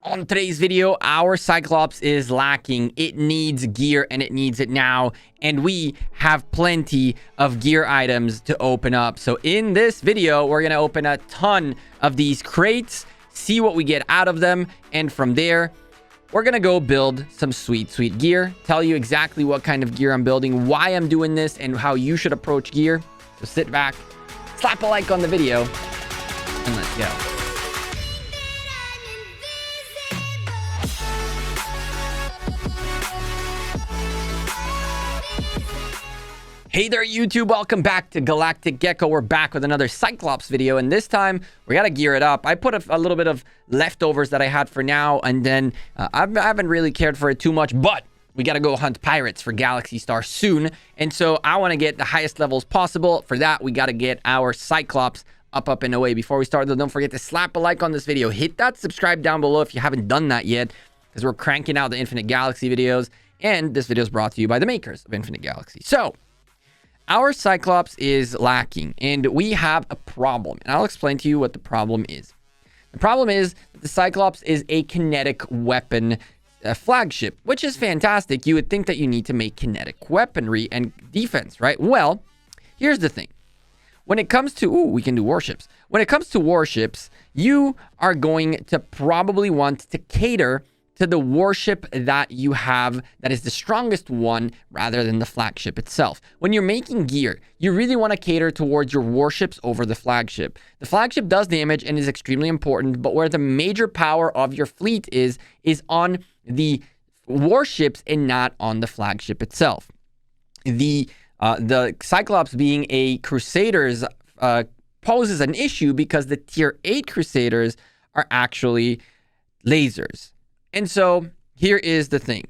On today's video, our Cyclops is lacking. It needs gear and it needs it now. And we have plenty of gear items to open up. So in this video, we're going to open a ton of these crates, see what we get out of them. And from there, we're going to go build some sweet gear. Tell you exactly what kind of gear I'm building, why I'm doing this, and how you should approach gear. So sit back, slap a like on the video, and let's go. Hey there, YouTube. Welcome back to Galactic Gecko. We're back with another Cyclops video, and this time we got to gear it up. I put a little bit of leftovers that I had for now, and then I haven't really cared for it too much, but we got to go hunt pirates for Galaxy Star soon, and so I want to get the highest levels possible. For that, we got to get our Cyclops up and away. Before we start, though, don't forget to slap a like on this video. Hit that subscribe down below if you haven't done that yet, because we're cranking out the Infinite Galaxy videos, and this video is brought to you by the makers of Infinite Galaxy. So our Cyclops is lacking, and we have a problem, and I'll explain to you what the problem is. The problem is that the Cyclops is a kinetic weapon flagship, which is fantastic. You would think that you need to make kinetic weaponry and defense, right? Well, here's the thing. When it comes to, we can do warships. When it comes to warships, you are going to probably want to cater to the warship that you have that is the strongest one rather than the flagship itself. When you're making gear, you really want to cater towards your warships over the flagship. The flagship does damage and is extremely important, but where the major power of your fleet is on the warships and not on the flagship itself. The Cyclops being a Crusaders poses an issue because the tier 8 Crusaders are actually lasers. And so here is the thing.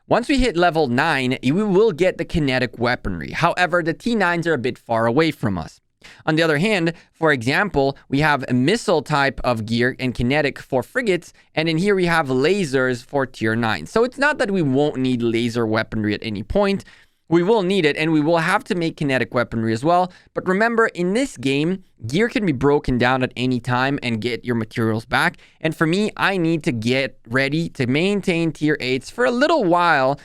Once we hit level 9, we will get the kinetic weaponry. However, the T9s are a bit far away from us. On the other hand, for example, we have a missile type of gear and kinetic for frigates, and in here we have lasers for tier 9. So it's not that we won't need laser weaponry at any point. We will need it, and we will have to make kinetic weaponry as well. But remember, in this game, gear can be broken down at any time and get your materials back. And for me, I need to get ready to maintain tier 8s for a little while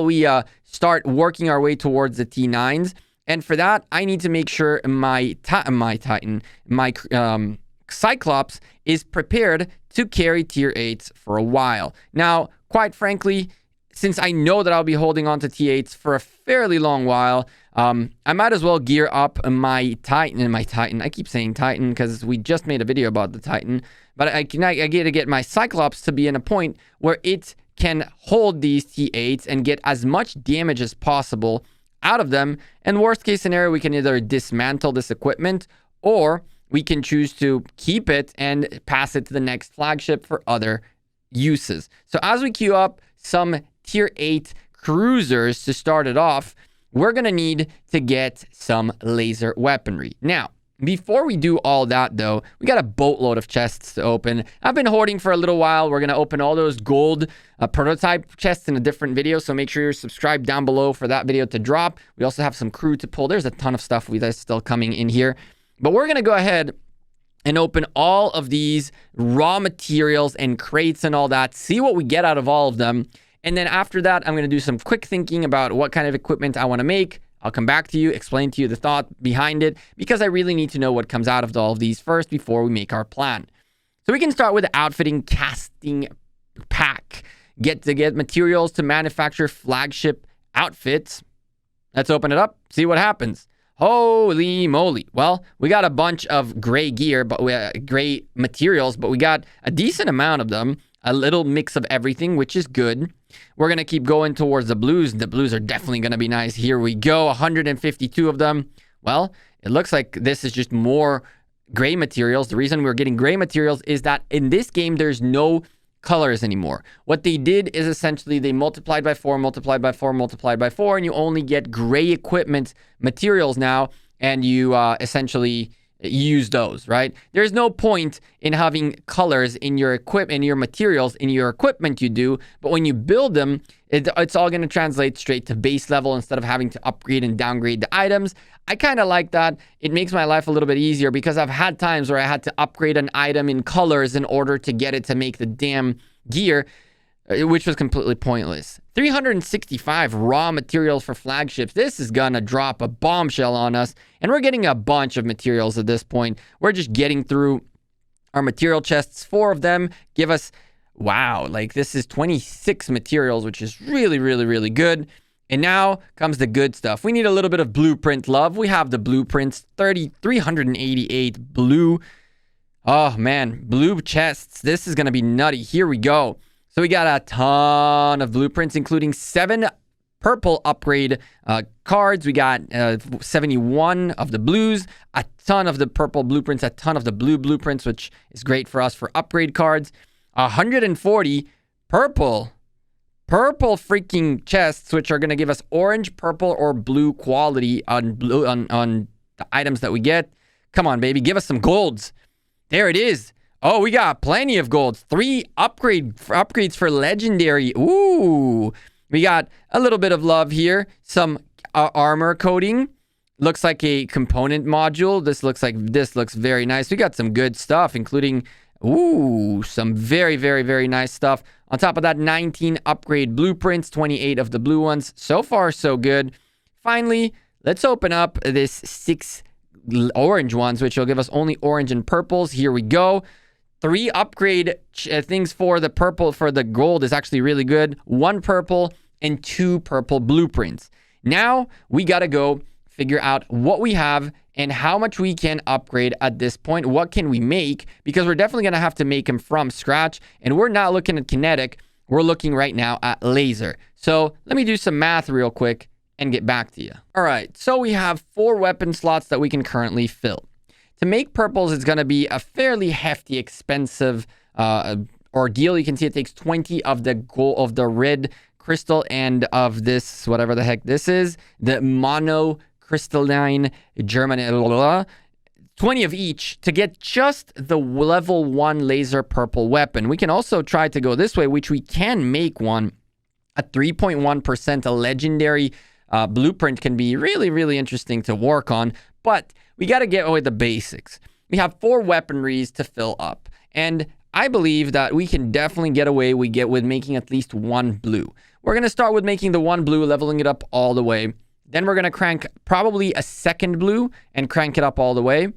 we start working our way towards the T9s. And for that, I need to make sure my Cyclops is prepared to carry tier 8s for a while. Now, quite frankly, since I know that I'll be holding on to T8s for a fairly long while, I might as well gear up my Titan. I keep saying Titan because we just made a video about the Titan. But I get to get my Cyclops to be in a point where it can hold these T8s and get as much damage as possible out of them. And worst case scenario, we can either dismantle this equipment or we can choose to keep it and pass it to the next flagship for other uses. So as we queue up some tier 8 cruisers to start it off, we're going to need to get some laser weaponry. Now, before we do all that, though, we got a boatload of chests to open. I've been hoarding for a little while. We're going to open all those gold prototype chests in a different video, so make sure you're subscribed down below for that video to drop. We also have some crew to pull. There's a ton of stuff that's still coming in here. But we're going to go ahead and open all of these raw materials and crates and all that, see what we get out of all of them. And then after that, I'm going to do some quick thinking about what kind of equipment I want to make. I'll come back to you, explain to you the thought behind it, because I really need to know what comes out of all of these first before we make our plan. So we can start with the outfitting casting pack. Get materials to manufacture flagship outfits. Let's open it up, see what happens. Holy moly. Well, we got a bunch of gray gear, but gray materials, but we got a decent amount of them. A little mix of everything, which is good. We're going to keep going towards the blues. The blues are definitely going to be nice. Here we go. 152 of them. Well, it looks like this is just more gray materials. The reason we're getting gray materials is that in this game, there's no colors anymore. What they did is essentially they multiplied by 4, multiplied by 4, multiplied by 4, and you only get gray equipment materials now, and you essentially use those, right? There's no point in having colors in your equipment, your materials, in your equipment you do, but when you build them, it's all going to translate straight to base level instead of having to upgrade and downgrade the items. I kind of like that. It makes my life a little bit easier because I've had times where I had to upgrade an item in colors in order to get it to make the damn gear, which was completely pointless. 365 raw materials for flagships. This is gonna drop a bombshell on us, and we're getting a bunch of materials at this point. We're just getting through our material chests. 4 of them give us, wow, like this is 26 materials, which is really, really, really good. And now comes the good stuff. We need a little bit of blueprint love. We have the blueprints, 388 blue. Oh man, blue chests. This is gonna be nutty. Here we go. So we got a ton of blueprints, including 7 purple upgrade cards. We got 71 of the blues, a ton of the purple blueprints, a ton of the blue blueprints, which is great for us for upgrade cards. 140 purple freaking chests, which are going to give us orange, purple, or blue quality on the items that we get. Come on, baby, give us some golds. There it is. Oh, we got plenty of golds. 3 upgrades for legendary. Ooh, we got a little bit of love here. Some armor coating. Looks like a component module. This looks very nice. We got some good stuff, including some very, very, very nice stuff. On top of that, 19 upgrade blueprints, 28 of the blue ones. So far, so good. Finally, let's open up this 6 orange ones, which will give us only orange and purples. Here we go. 3 upgrade things for the purple. For the gold is actually really good. 1 purple and 2 purple blueprints. Now we got to go figure out what we have and how much we can upgrade at this point. What can we make? Because we're definitely going to have to make them from scratch. And we're not looking at kinetic. We're looking right now at laser. So let me do some math real quick and get back to you. All right. So we have 4 weapon slots that we can currently fill. To make purples, it's going to be a fairly hefty, expensive ordeal. You can see it takes 20 of the gold, of the red crystal, and of this, whatever the heck this is, the monocrystalline German, 20 of each to get just the level 1 laser purple weapon. We can also try to go this way, which we can make one at 3.1%. A legendary blueprint can be really, really interesting to work on, but we got to get away the basics. We have 4 weaponries to fill up, and I believe that we can definitely get away with making at least 1 blue. We're going to start with making the 1 blue, leveling it up all the way. Then we're going to crank probably a 2nd blue and crank it up all the way.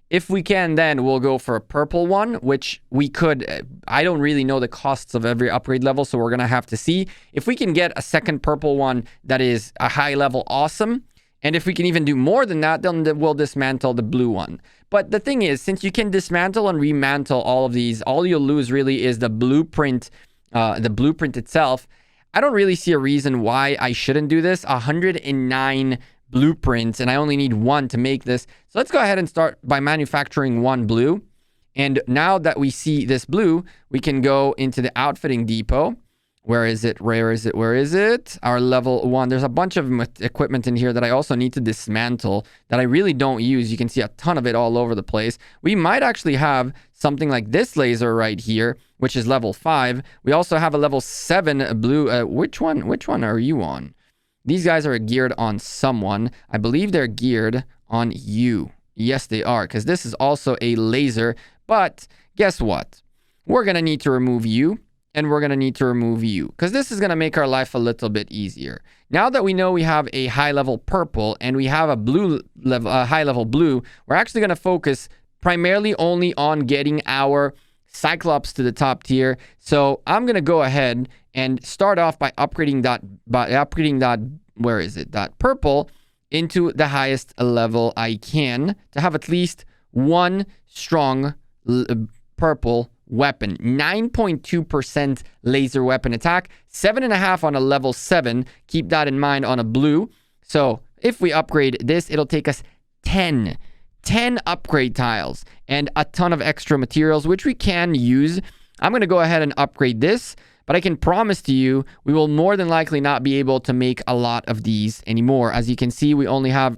If we can, then we'll go for a purple one, which we could. I don't really know the costs of every upgrade level, so we're going to have to see. If we can get a 2nd purple one that is a high level, awesome. And if we can even do more than that, then we'll dismantle the blue one. But the thing is, since you can dismantle and remantle all of these, all you'll lose really is the blueprint itself. I don't really see a reason why I shouldn't do this. 109 blueprints, and I only need 1 to make this. So let's go ahead and start by manufacturing 1 blue. And now that we see this blue, we can go into the outfitting depot. Where is it? Where is it? Where is it? Our level 1. There's a bunch of equipment in here that I also need to dismantle that I really don't use. You can see a ton of it all over the place. We might actually have something like this laser right here, which is level 5. We also have a level 7 blue. Which one are you on? These guys are geared on someone. I believe they're geared on you. Yes, they are, because this is also a laser. But guess what? We're going to need to remove you. And we're going to need to remove you, because this is going to make our life a little bit easier. Now that we know we have a high level purple and we have a high level blue, we're actually going to focus primarily only on getting our Cyclops to the top tier. So I'm going to go ahead and start off by upgrading that, where is it? That purple into the highest level I can to have at least 1 strong purple weapon. 9.2% laser weapon attack, 7.5 on a level 7. Keep that in mind on a blue. So if we upgrade this, it'll take us 10 upgrade tiles and a ton of extra materials, which we can use. I'm going to go ahead and upgrade this, but I can promise to you, we will more than likely not be able to make a lot of these anymore. As you can see, we only have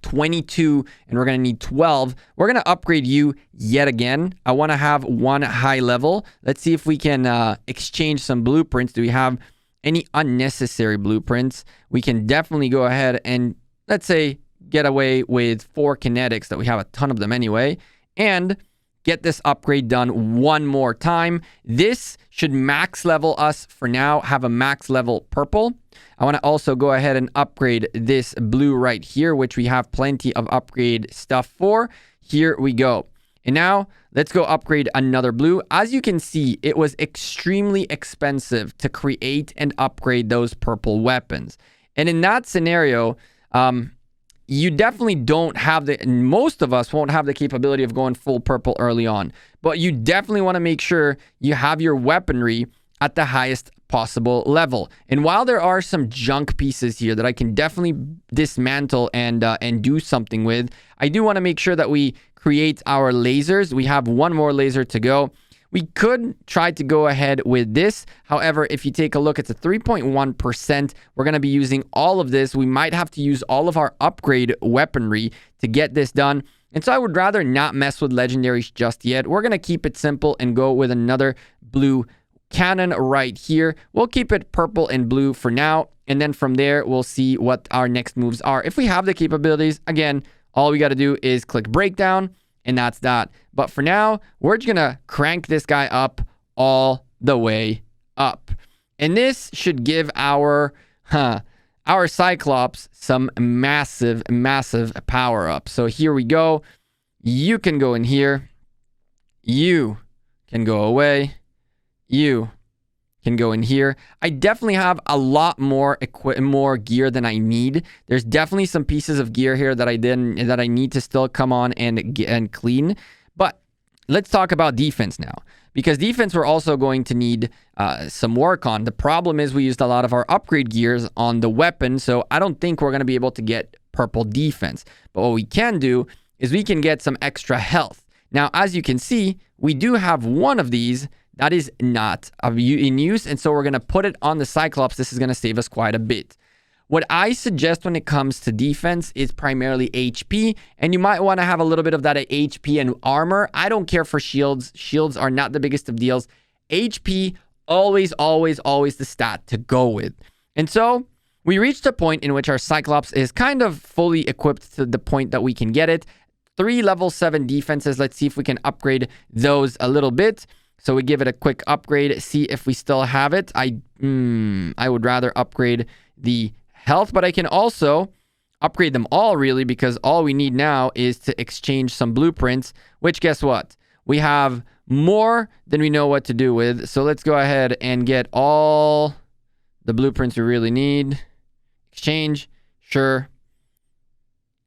22 and we're going to need 12. We're going to upgrade you yet again. I want to have 1 high level. Let's see if we can exchange some blueprints. Do we have any unnecessary blueprints? We can definitely go ahead and, let's say, get away with 4 kinetics that we have a ton of them anyway, and get this upgrade done one more time. This should max level us for now, have a max level purple. I want to also go ahead and upgrade this blue right here, which we have plenty of upgrade stuff for. Here we go. And now let's go upgrade another blue. As you can see, it was extremely expensive to create and upgrade those purple weapons. And in that scenario, you definitely don't have most of us won't have the capability of going full purple early on. But you definitely want to make sure you have your weaponry at the highest possible level. And while there are some junk pieces here that I can definitely dismantle and do something with, I do want to make sure that we create our lasers. We have one more laser to go. We could try to go ahead with this. However, if you take a look, it's a 3.1%. We're going to be using all of this. We might have to use all of our upgrade weaponry to get this done. And so I would rather not mess with legendaries just yet. We're going to keep it simple and go with another blue cannon right here. We'll keep it purple and blue for now. And then from there, we'll see what our next moves are. If we have the capabilities, again, all we got to do is click breakdown, and that's that. But for now, we're just going to crank this guy up all the way up. And this should give our Cyclops some massive, massive power up. So here we go. You can go in here. You can go away. You can go in here. I definitely have a lot more more gear than I need. There's definitely some pieces of gear here that I need to still come on and clean. But let's talk about defense now, because defense we're also going to need some work on. The problem is we used a lot of our upgrade gears on the weapon, so I don't think we're going to be able to get purple defense. But what we can do is we can get some extra health. Now, as you can see, we do have one of these that is not in use, and so we're going to put it on the Cyclops. This is going to save us quite a bit. What I suggest when it comes to defense is primarily HP, and you might want to have a little bit of that at HP and armor. I don't care for shields. Shields are not the biggest of deals. HP, always, always, always the stat to go with. And so we reached a point in which our Cyclops is kind of fully equipped to the point that we can get it. 3 level 7 defenses. Let's see if we can upgrade those a little bit. So we give it a quick upgrade, see if we still have it. I would rather upgrade the health, but I can also upgrade them all, really, because all we need now is to exchange some blueprints, which, guess what? We have more than we know what to do with. So let's go ahead and get all the blueprints we really need. Exchange, sure.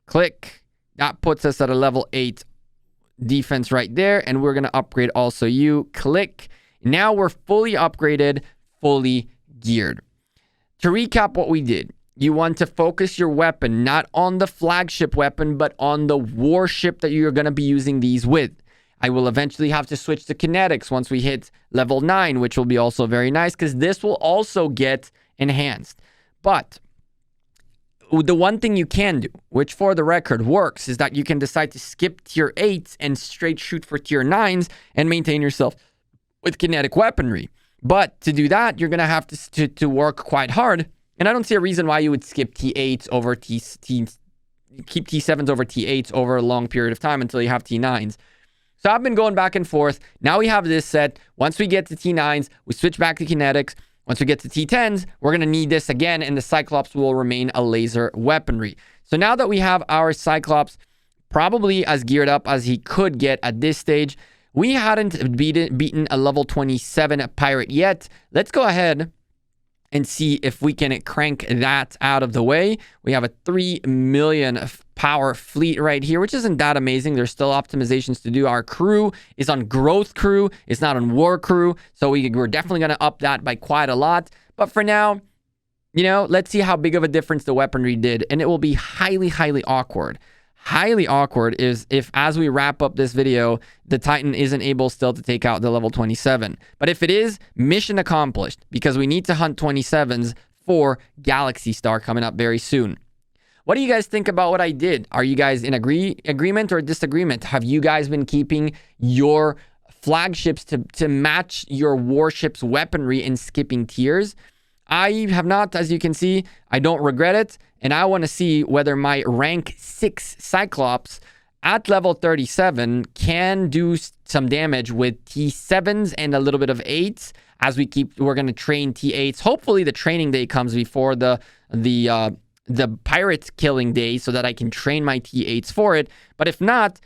Click. That puts us at a level 8 defense right there, and we're going to upgrade also you. Click. Now we're fully upgraded, fully geared. To recap what we did, you want to focus your weapon not on the flagship weapon, but on the warship that you're going to be using these with. I will eventually have to switch to kinetics once we hit level 9, which will be also very nice because this will also get enhanced. But the one thing you can do, which for the record works, is that you can decide to skip tier 8s and straight shoot for tier 9s and maintain yourself with kinetic weaponry. But to do that, you're going to have to work quite hard. And I don't see a reason why you would skip T8s over keep T7s over T8s over a long period of time until you have T9s. So I've been going back and forth. Now we have this set. Once we get to T9s, we switch back to kinetics. Once we get to T10s, we're going to need this again, and the Cyclops will remain a laser weaponry. So now that we have our Cyclops probably as geared up as he could get at this stage, we hadn't beaten a level 27 pirate yet. Let's go ahead and see if we can crank that out of the way. We have a 3 million power fleet right here, which isn't that amazing. There's still optimizations to do. Our crew is on growth crew. It's not on war crew. So we're definitely going to up that by quite a lot. But for now, let's see how big of a difference the weaponry did. And it will be highly, highly awkward. Highly awkward is if, as we wrap up this video, the Titan isn't able still to take out the level 27. But if it is, mission accomplished, because we need to hunt 27s for Galaxy Star coming up very soon. What do you guys think about what I did? Are you guys in agreement or disagreement? Have you guys been keeping your flagships to match your warship's weaponry and skipping tiers? I have not, as you can see. I don't regret it. And I want to see whether my rank 6 Cyclops at level 37 can do some damage with T7s and a little bit of 8s as we're going to train T8s. Hopefully the training day comes before the pirate killing day so that I can train my T8s for it. But if not,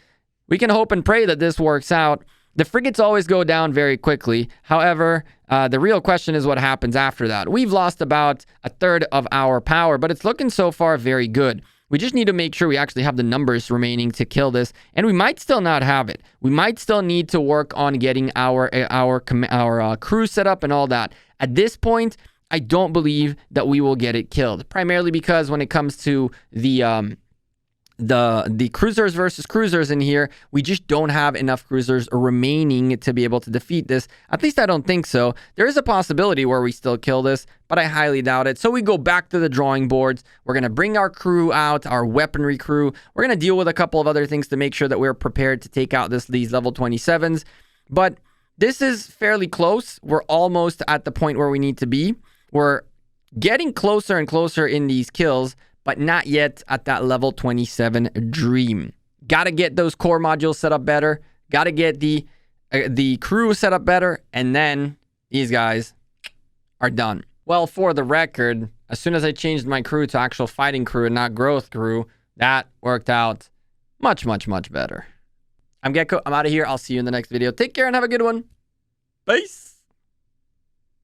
we can hope and pray that this works out. The frigates always go down very quickly. However, the real question is what happens after that. We've lost about a third of our power, but it's looking so far very good. We just need to make sure we actually have the numbers remaining to kill this, and we might still not have it. We might still need to work on getting our crew set up and all that. At this point, I don't believe that we will get it killed, primarily because when it comes to the cruisers versus cruisers in here, we just don't have enough cruisers remaining to be able to defeat this. At least I don't think so. There is a possibility where we still kill this, but I highly doubt it. So we go back to the drawing boards. We're going to bring our crew out, our weaponry crew. We're going to deal with a couple of other things to make sure that we're prepared to take out these level 27s. But this is fairly close. We're almost at the point where we need to be. We're getting closer and closer in these kills, but not yet at that level 27 dream. Got to get those core modules set up better. Got to get the crew set up better. And then these guys are done. Well, for the record, as soon as I changed my crew to actual fighting crew and not growth crew, that worked out much, much, much better. I'm Gecko. I'm out of here. I'll see you in the next video. Take care and have a good one. Peace.